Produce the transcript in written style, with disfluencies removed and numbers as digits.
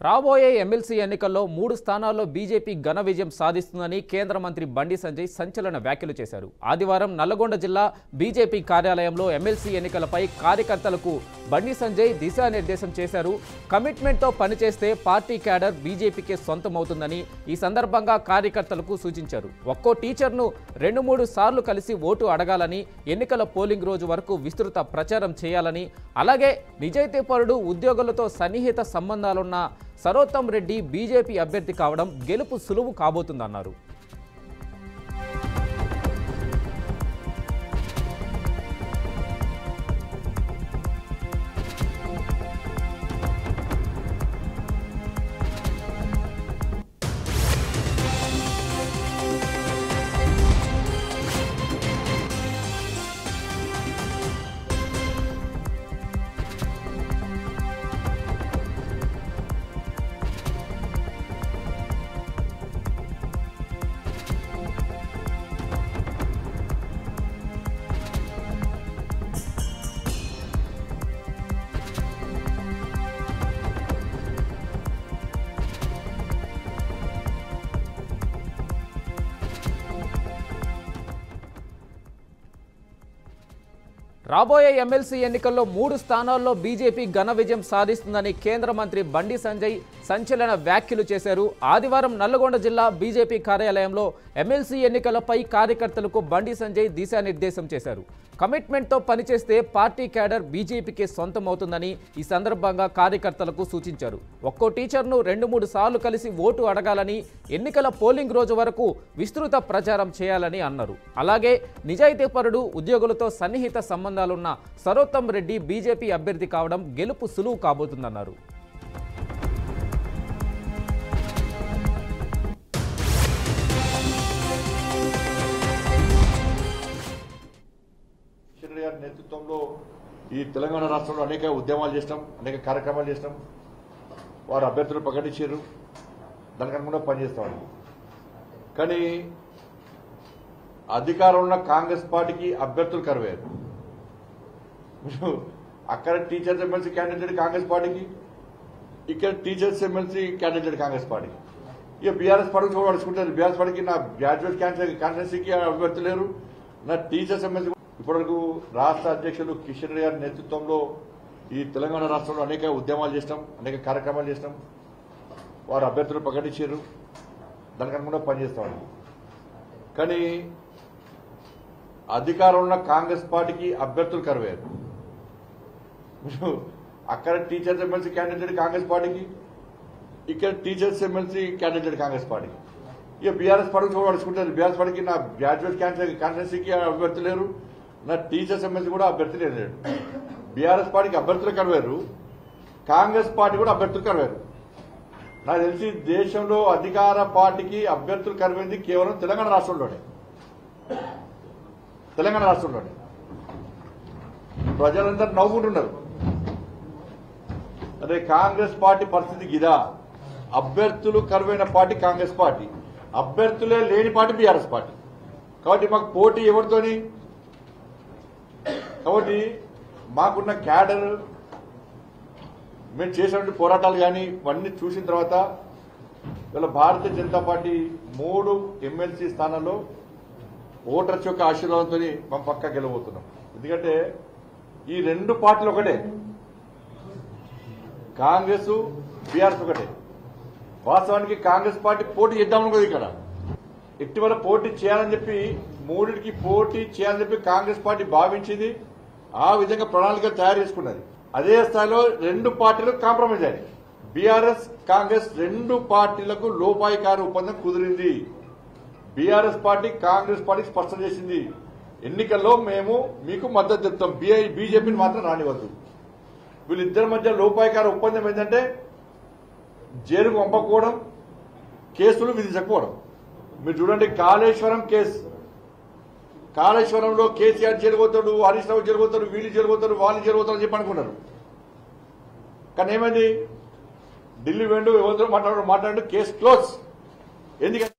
రాబోయే ఎమ్మెల్సీ ఎన్నికల్లో 3 స్థానాల్లో బీజేపీ ఘన విజయం సాధిస్తుందని కేంద్ర మంత్రి బండి సంజయ్ సంచలన వ్యాఖ్యలు చేశారు. ఆదివారం నల్లగొండ జిల్లా బీజేపీ కార్యాలయంలో ఎమ్మెల్సీ ఎన్నికలపై కార్యకర్తలకు బండి సంజయ్ దిశానిర్దేశం చేశారు. కమిట్మెంట్తో పనిచేస్తే పార్టీ క్యాడర్ బీజేపీకే సొంతమవుతుందని ఈ సందర్భంగా కార్యకర్తలకు సూచించారు. ఒక్కో టీచర్ను 2-3 సార్లు కలిసి ఓటు అడగాలని, ఎన్నికల పోలింగ్ రోజు వరకు విస్తృత ప్రచారం చేయాలని, అలాగే నిజాయితీపరుడు, ఉద్యోగులతో సన్నిహిత సంబంధాలున్న సరోత్తం రెడ్డి బీజేపీ అభ్యర్థి కావడం గెలుపు సులువు కాబోతుందన్నారు. రాబోయే ఎమ్మెల్సీ ఎన్నికల్లో 3 స్థానాల్లో బీజేపీ ఘన విజయం సాధిస్తుందని కేంద్ర మంత్రి బండి సంజయ్ సంచలన వ్యాఖ్యలు చేశారు. ఆదివారం నల్లగొండ జిల్లా బీజేపీ కార్యాలయంలో ఎమ్మెల్సీ ఎన్నికలపై కార్యకర్తలకు బండి సంజయ్ దిశానిర్దేశం చేశారు. కమిట్మెంట్తో పనిచేస్తే పార్టీ క్యాడర్ బీజేపీకి సొంతమవుతుందని ఈ సందర్భంగా కార్యకర్తలకు సూచించారు. ఒక్కో టీచర్ను 2-3 సార్లు కలిసి ఓటు అడగాలని, ఎన్నికల పోలింగ్ రోజు వరకు విస్తృత ప్రచారం చేయాలని అన్నారు. అలాగే నిజాయితీపరుడు, ఉద్యోగులతో సన్నిహిత సంబంధాలున్న సరోత్తం రెడ్డి బీజేపీ అభ్యర్థి కావడం గెలుపు సులువు కాబోతుందన్నారు. నేతృత్వంలో ఈ తెలంగాణ రాష్ట్రంలో అనేక ఉద్యమాలు చేసినాం, అనేక కార్యక్రమాలు చేసినాం. వారు అభ్యర్థులు ప్రకటించారు, దానికి అనుగుణంగా పనిచేస్తామని. కానీ అధికారం ఉన్న కాంగ్రెస్ పార్టీకి అభ్యర్థులు కరువయ్యారు. అక్కడ టీచర్స్ ఎమ్మెల్సీ క్యాండిడేట్ కాంగ్రెస్ పార్టీకి, ఇక్కడ టీచర్స్ ఎమ్మెల్సీ క్యాండిడేట్ కాంగ్రెస్ పార్టీకి. ఇక బీఆర్ఎస్ పార్టీకి కూడా అడుచుకుంటారు. బీఆర్ఎస్ పార్టీకి నా గ్రాడ్యుయేట్ కాన్స్టిట్యున్సీకి అభ్యర్థులు లేరు, నా టీచర్స్ ఎమ్మెల్సీ. ఇప్పటివరకు రాష్ట్ర అధ్యక్షులు కిషన్ రెడ్డి గారి నేతృత్వంలో ఈ తెలంగాణ రాష్ట్రంలో అనేక ఉద్యమాలు చేసినాం, అనేక కార్యక్రమాలు చేసినాం. వారు అభ్యర్థులు ప్రకటించారు, దానికి అనుగుణంగా పనిచేస్తామని. కానీ అధికారం ఉన్న కాంగ్రెస్ పార్టీకి అభ్యర్థులు కరువయ్యారు. అక్కడ టీచర్స్ ఎమ్మెల్సీ క్యాండిడేట్ కాంగ్రెస్ పార్టీకి, ఇక్కడ టీచర్స్ ఎమ్మెల్సీ క్యాండిడేట్ కాంగ్రెస్ పార్టీకి. ఇక బీఆర్ఎస్ పార్టీకి కూడా అడుచుకుంటారు. బీఆర్ఎస్ పార్టీకి నా గ్రాడ్యుయేట్ కాన్స్టిట్యున్సీకి అభ్యర్థులు లేరు, నా టీచర్స్ ఎమ్మెల్సీ కూడా అభ్యర్థి లేరు. బీఆర్ఎస్ పార్టీకి అభ్యర్థులు కరువారు, కాంగ్రెస్ పార్టీ కూడా అభ్యర్థులు కరువారు. నాకు తెలిసి దేశంలో అధికార పార్టీకి అభ్యర్థులు కరువైంది కేవలం తెలంగాణ రాష్ట్రంలోనే. ప్రజలందరూ నవ్వుకుంటున్నారు. అదే కాంగ్రెస్ పార్టీ పరిస్థితి గిదా. అభ్యర్థులు కరువైన పార్టీ కాంగ్రెస్ పార్టీ, అభ్యర్థులే లేని పార్టీ బీఆర్ఎస్ పార్టీ. కాబట్టి మాకు పోటీ ఎవరితోని? కాబట్టి మాకున్న క్యాడర్, మేము చేసినటువంటి పోరాటాలు కానీ ఇవన్నీ చూసిన తర్వాత ఇవాళ భారతీయ జనతా పార్టీ 3 ఎమ్మెల్సీ స్థానాల్లో ఓటర్స్ యొక్క ఆశీర్వాదంతో మనం పక్కా గెలవబోతున్నాం. ఎందుకంటే ఈ 2 పార్టీలు ఒకటే, కాంగ్రెస్ బీఆర్ఎస్ ఒకటే. వాస్తవానికి కాంగ్రెస్ పార్టీ పోటీ చేద్దామనుకోదు. ఇక్కడ ఇటీవల పోటీ చేయాలని చెప్పి 3కి పోటీ చేయాలని చెప్పి కాంగ్రెస్ పార్టీ భావించింది. ఆ విధంగా ప్రణాళిక తయారు చేసుకున్నది. అదే స్థాయిలో 2 పార్టీలు కాంప్రమైజ్ అయ్యాయి. బీఆర్ఎస్ కాంగ్రెస్ 2 పార్టీలకు లోపాయికార ఒప్పందం కుదిరింది. బీఆర్ఎస్ పార్టీ కాంగ్రెస్ పార్టీకి స్పష్టం చేసింది, ఎన్నికల్లో మేము మీకు మద్దతు చెప్తాం, బీజేపీని మాత్రం రానివద్దు. వీళ్ళిద్దరి మధ్య లోపాయికార ఒప్పందం ఏంటంటే జైలుకు పంపకపోవడం, కేసులు విధించకపోవడం. మీరు చూడండి, కాళేశ్వరం కేసు, కాళేశ్వరంలో కేసీఆర్ జైలుపోతాడు, హరీష్ రావు జైలుపోతాడు, వీళ్ళు జైలుపోతారు, వాళ్ళు జైలుపోతారు అని చెప్పి అనుకున్నారు. కానీ ఏమైంది? ఢిల్లీ వెండు ఎవరితో మాట్లాడు కేసు క్లోజ్. ఎందుకంటే